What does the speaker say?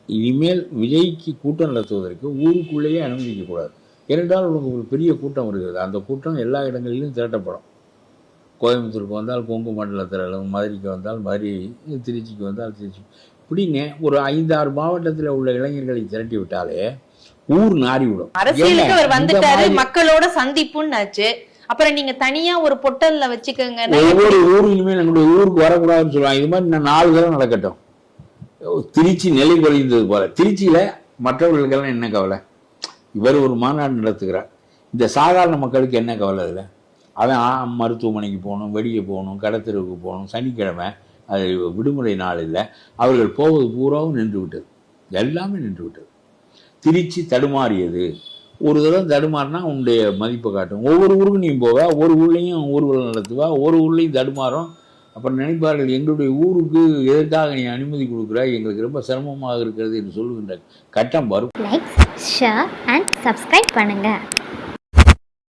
இனிமேல் விஜய்க்கு கூட்டம் நடத்துவதற்கு ஊருக்குள்ளேயே அனுமதிக்கக்கூடாது. ஏனென்றால் உங்களுக்கு ஒரு பெரிய கூட்டம் வருகிறது. அந்த கூட்டம் எல்லா இடங்களிலும் திரட்டப்படும். கோயம்புத்தூருக்கு வந்தால் கொங்கு மண்டலத்தில், மதுரைக்கு வந்தால் மதுரை, திருச்சிக்கு வந்தால் திருச்சி, இப்படின்னு ஒரு 5-6 மாவட்டத்தில் உள்ள இளைஞர்களை திரட்டி விட்டாலே ஊர் நாடிவிடும். அரசியலுக்கு அவர் வந்துட்டாரு, மக்களோட சந்திப்புன்னாச்சு. அப்புறம் நீங்க தனியா ஒரு பொட்டல்ல வச்சுக்கோங்க. ஒவ்வொரு ஊரும் இனிமேல் எங்களுடைய ஊருக்கு வரக்கூடாதுன்னு சொல்லுவாங்க. இது மாதிரி நான் 4 தடவை நடக்கட்டும். திருச்சி நிலை குறைந்தது போல. திருச்சியில மற்றவர்களுக்கெல்லாம் என்ன கவலை? இவர் ஒரு மாநாடு நடத்துகிறார். இந்த சாதாரண மக்களுக்கு என்ன கவலை? அதில் அவன் மருத்துவமனைக்கு போகணும், வெளியே போகணும், கடத்தெருவுக்கு போகணும். சனிக்கிழமை அது விடுமுறை நாள் இல்லை. அவர்கள் போவது பூராவும் நின்று விட்டது, எல்லாமே நின்று விட்டது. திருச்சி தடுமாறியது. ஒரு தடவை தடுமாறினா உன்னுடைய மதிப்பை காட்டும். ஒவ்வொரு ஊருக்கும் நீ போவா, ஒரு ஊர்லேயும் ஊர்வலம் நடத்துவா, ஒரு ஊர்லேயும் தடுமாறும். அப்புறம் நினைப்பார்கள், எங்களுடைய ஊருக்கு எதற்காக நீ அனுமதி கொடுக்குறாய், எங்களுக்கு ரொம்ப சிரமமாக இருக்கிறது என்று சொல்லுகின்ற கட்டம் வரும். லைக், ஷேர் அண்ட் சப்ஸ்கிரைப் பண்ணுங்க.